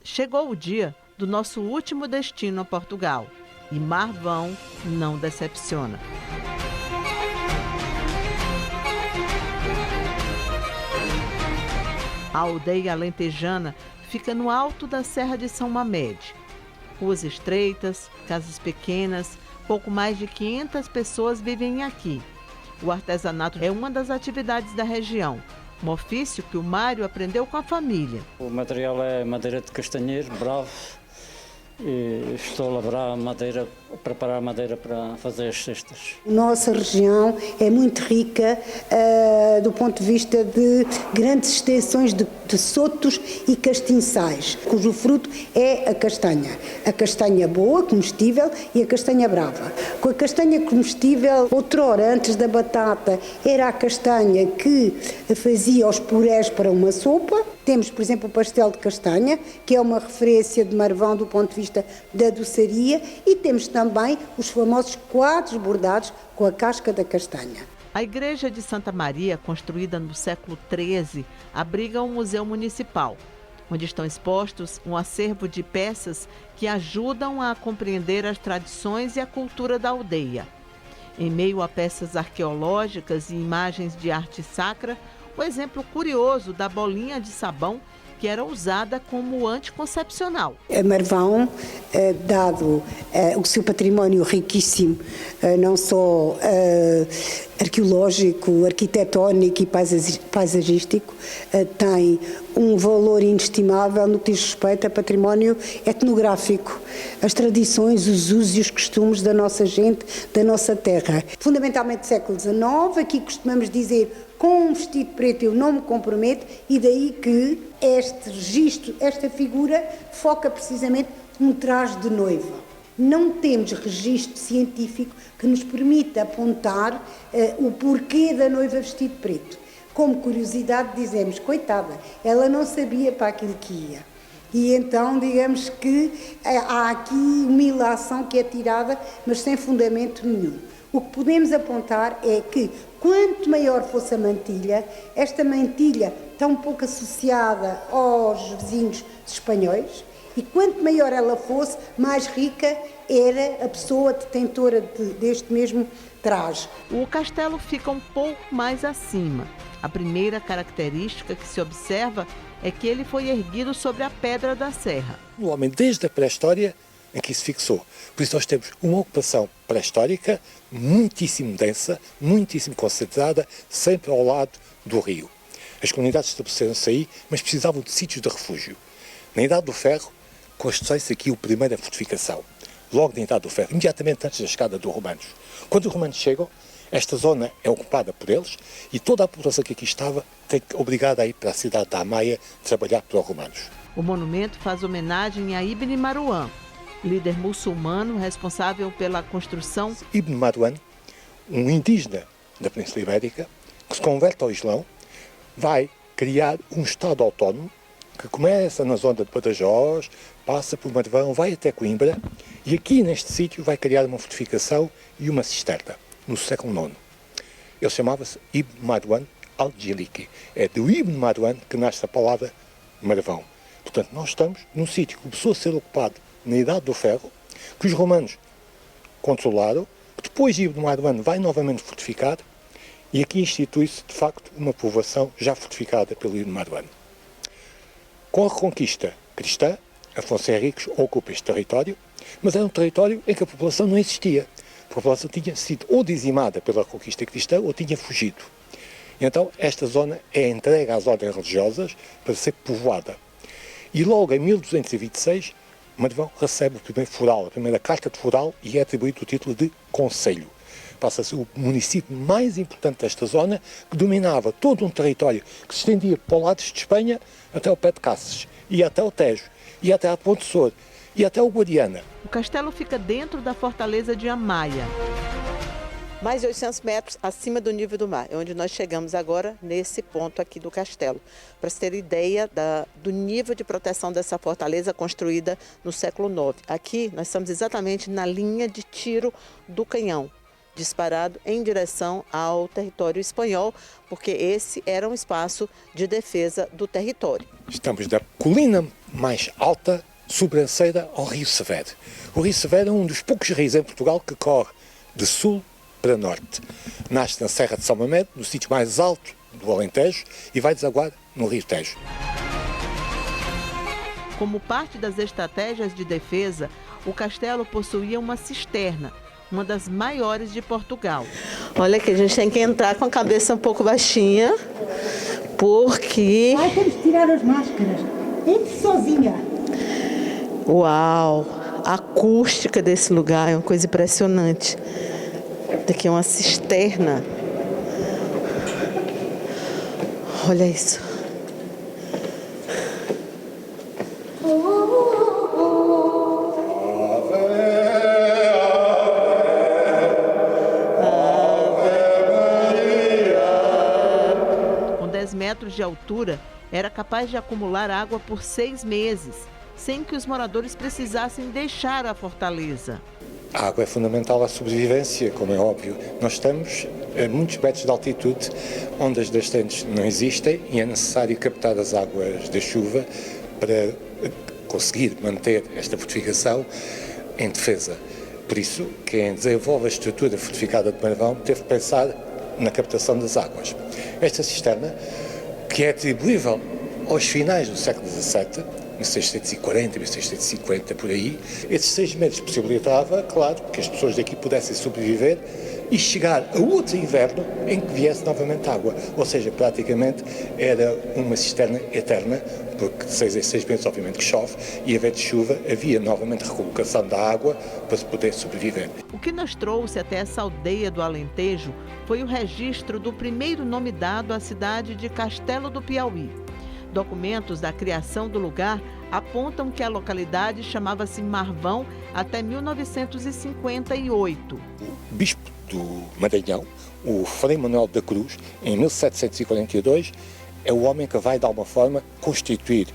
Chegou o dia do nosso último destino a Portugal. E Marvão não decepciona. A aldeia alentejana fica no alto da Serra de São Mamede. Ruas estreitas, casas pequenas, pouco mais de 500 pessoas vivem aqui. O artesanato é uma das atividades da região, um ofício que o Mário aprendeu com a família. O material é madeira de castanheiro, bravo, e estou a labrar madeira, a preparar madeira para fazer as cestas. Nossa região é muito rica do ponto de vista de grandes extensões de sotos e castiçais, cujo fruto é a castanha boa, comestível, e a castanha brava. Com a castanha comestível, outrora, antes da batata, era a castanha que fazia os purés para uma sopa. Temos, por exemplo, o pastel de castanha, que é uma referência de Marvão do ponto de vista da doçaria, e temos também os famosos quadros bordados com a casca da castanha. A igreja de Santa Maria, construída no século XIII, abriga um museu municipal, onde estão expostos um acervo de peças que ajudam a compreender as tradições e a cultura da aldeia. Em meio a peças arqueológicas e imagens de arte sacra, o exemplo curioso da bolinha de sabão que era usada como anticoncepcional. Marvão, dado o seu património riquíssimo, não só arqueológico, arquitetónico e paisagístico, tem um valor inestimável no que diz respeito a património etnográfico, as tradições, os usos e os costumes da nossa gente, da nossa terra. Fundamentalmente do século XIX, aqui costumamos dizer: com um vestido preto eu não me comprometo, e daí que este registro, esta figura, foca precisamente um traje de noiva. Não temos registro científico que nos permita apontar o porquê da noiva vestido preto. Como curiosidade dizemos, coitada, ela não sabia para aquilo que ia. E então, digamos que há aqui uma ilação que é tirada, mas sem fundamento nenhum. O que podemos apontar é que, quanto maior fosse a mantilha, esta mantilha está um pouco associada aos vizinhos espanhóis, e quanto maior ela fosse, mais rica era a pessoa detentora deste mesmo traje. O castelo fica um pouco mais acima. A primeira característica que se observa é que ele foi erguido sobre a pedra da serra. O homem, desde a pré-história, em que isso fixou. Por isso nós temos uma ocupação pré-histórica muitíssimo densa, muitíssimo concentrada, sempre ao lado do rio. As comunidades estabeleceram-se aí, mas precisavam de sítios de refúgio. Na Idade do Ferro, constrói-se aqui a primeira fortificação. Logo na Idade do Ferro, imediatamente antes da chegada dos romanos. Quando os romanos chegam, esta zona é ocupada por eles e toda a população que aqui estava tem obrigada a ir para a cidade da Amaia trabalhar para os romanos. O monumento faz homenagem a Ibn Marwan, líder muçulmano responsável pela construção. Ibn Marwan, um indígena da Península Ibérica, que se converte ao Islão, vai criar um Estado autónomo que começa na zona de Badajoz, passa por Marvão, vai até Coimbra, e aqui neste sítio vai criar uma fortificação e uma cisterna, no século IX. Ele chamava-se Ibn Marwan al-Jiliki. É do Ibn Marwan que nasce a palavra Marvão. Portanto, nós estamos num sítio que começou a ser ocupado na Idade do Ferro, que os romanos controlaram, que depois Ibn Marwan vai novamente fortificar, e aqui institui-se, de facto, uma povoação já fortificada pelo Ibn Marwan. Com a reconquista cristã, Afonso Henriques ocupa este território, mas era um território em que a população não existia. A população tinha sido ou dizimada pela reconquista cristã ou tinha fugido. Então, esta zona é entregue às ordens religiosas para ser povoada. E logo em 1226, Marvão recebe o primeiro foral, a primeira carta de foral, e é atribuído o título de concelho. Passa-se o município mais importante desta zona, que dominava todo um território que se estendia para o lado de Espanha até o pé de Cáceres, e até o Tejo, e até a Ponte Sor, e até o Guadiana. O castelo fica dentro da fortaleza de Amaia. Mais de 800 metros acima do nível do mar, é onde nós chegamos agora, nesse ponto aqui do castelo. Para se ter ideia do nível de proteção dessa fortaleza construída no século IX. Aqui nós estamos exatamente na linha de tiro do canhão. disparado em direção ao território espanhol, porque esse era um espaço de defesa do território. Estamos da colina mais alta sobranceira ao Rio Severo. O Rio Severo é um dos poucos rios em Portugal que corre de sul para norte. Nasce na Serra de São Mamede, no sítio mais alto do Alentejo, e vai desaguar no Rio Tejo. Como parte das estratégias de defesa, o castelo possuía uma cisterna, uma das maiores de Portugal. Olha que a gente tem que entrar com a cabeça um pouco baixinha, porque... Ai, temos que tirar as máscaras. Entre sozinha. Uau! A acústica desse lugar é uma coisa impressionante. Daqui é uma cisterna. Olha isso. Com 10 metros de altura, era capaz de acumular água por 6 meses, sem que os moradores precisassem deixar a fortaleza. A água é fundamental à sobrevivência, como é óbvio. Nós estamos a muitos metros de altitude, onde as descentes não existem e é necessário captar as águas da chuva para conseguir manter esta fortificação em defesa. Por isso, quem desenvolve a estrutura fortificada de Marvão teve que pensar na captação das águas. Esta cisterna, que é atribuível aos finais do século XVII, 1640, 1650, por aí, esses 6 meses possibilitava, claro, que as pessoas daqui pudessem sobreviver e chegar a outro inverno em que viesse novamente água. Ou seja, praticamente era uma cisterna eterna, porque de 6 em 6 meses, obviamente, que chove, e a vez de chuva havia novamente recolocação da água para se poder sobreviver. O que nos trouxe até essa aldeia do Alentejo foi o registro do primeiro nome dado à cidade de Castelo do Piauí. Documentos da criação do lugar apontam que a localidade chamava-se Marvão até 1958. O bispo do Maranhão, o Frei Manuel da Cruz, em 1742, é o homem que vai, de alguma forma, constituir,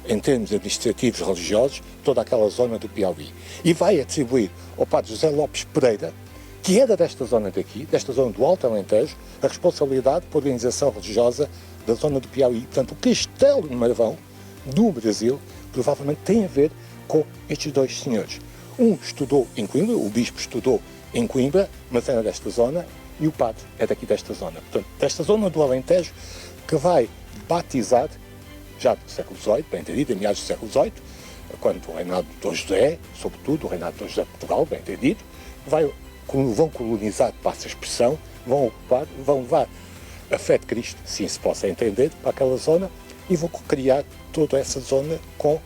em termos administrativos religiosos, toda aquela zona do Piauí. E vai atribuir ao padre José Lopes Pereira, que era desta zona daqui, desta zona do Alto Alentejo, a responsabilidade pela organização religiosa da zona do Piauí. Portanto, o Castelo de Marvão, do Brasil, provavelmente tem a ver com estes dois senhores. Um estudou em Coimbra, o bispo estudou em Coimbra, mas era desta zona, e o padre é daqui desta zona. Portanto, desta zona do Alentejo, que vai batizar, já do século XVIII, bem entendido, em meados do século XVIII, quando o reinado de Dom José, sobretudo o reinado de Dom José de Portugal, bem entendido, vão colonizar, passa a expressão, vão ocupar, vão levar a fé de Cristo, se se possa entender, para aquela zona, e vão criar toda essa zona com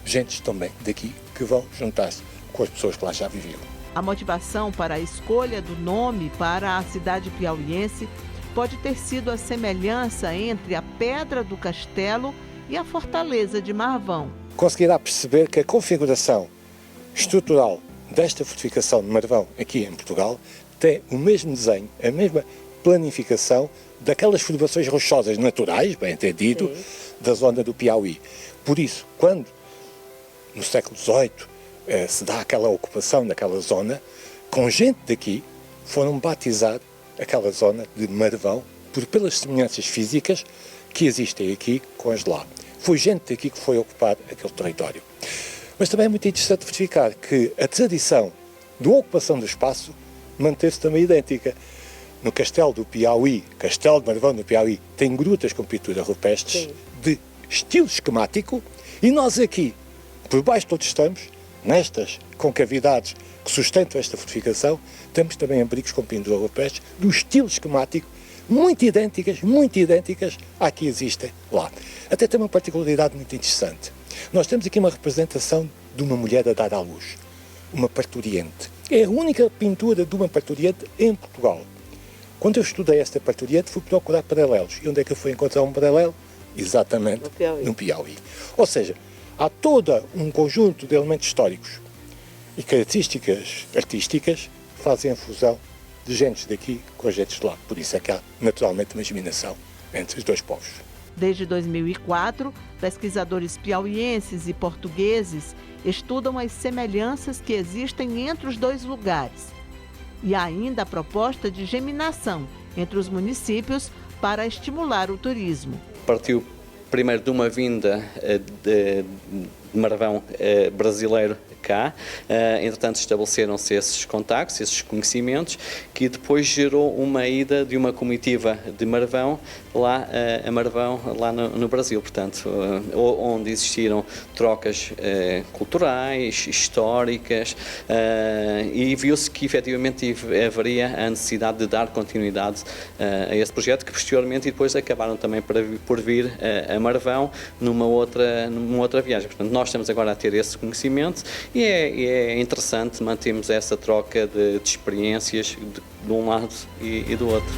gentes também daqui que vão juntar-se com as pessoas que lá já viviam. A motivação para a escolha do nome para a cidade piauiense pode ter sido a semelhança entre a pedra do castelo e a fortaleza de Marvão. Conseguirá perceber que a configuração estrutural desta fortificação de Marvão aqui em Portugal tem o mesmo desenho, a mesma planificação daquelas formações rochosas naturais, bem entendido, da zona do Piauí. Por isso, quando no século XVIII se dá aquela ocupação daquela zona, com gente daqui foram batizar aquela zona de Marvão pelas semelhanças físicas que existem aqui com as de lá. Foi gente daqui que foi ocupar aquele território. Mas também é muito interessante verificar que a tradição da ocupação do espaço manteve-se também idêntica. No Castelo do Piauí, Castelo de Marvão do Piauí, tem grutas com pinturas rupestres de estilo esquemático, e nós aqui, por baixo de onde estamos, nestas concavidades que sustentam esta fortificação, temos também abrigos com pinturas rupestres do estilo esquemático, muito idênticas à que existem lá. Até tem uma particularidade muito interessante. Nós temos aqui uma representação de uma mulher a dar à luz, uma parturiente. É a única pintura de uma parturiente em Portugal. Quando eu estudei esta parturiente, fui procurar paralelos. E onde é que eu fui encontrar um paralelo? Exatamente no Piauí. Ou seja, há todo um conjunto de elementos históricos e características artísticas que fazem a fusão de gentes daqui com as gentes de lá. Por isso é que há naturalmente uma germinação entre os dois povos. Desde 2004, pesquisadores piauienses e portugueses estudam as semelhanças que existem entre os dois lugares. E ainda a proposta de geminação entre os municípios para estimular o turismo. Partiu primeiro de uma vinda de Marvão brasileiro cá, entretanto estabeleceram-se esses contactos, esses conhecimentos, que depois gerou uma ida de uma comitiva de Marvão lá a Marvão, lá no Brasil, portanto, onde existiram trocas culturais, históricas, e viu-se que efetivamente haveria a necessidade de dar continuidade a esse projeto, que posteriormente e depois acabaram também por vir a Marvão numa outra viagem. Portanto, nós estamos agora a ter esse conhecimento e é interessante mantermos essa troca de experiências de um lado e do outro.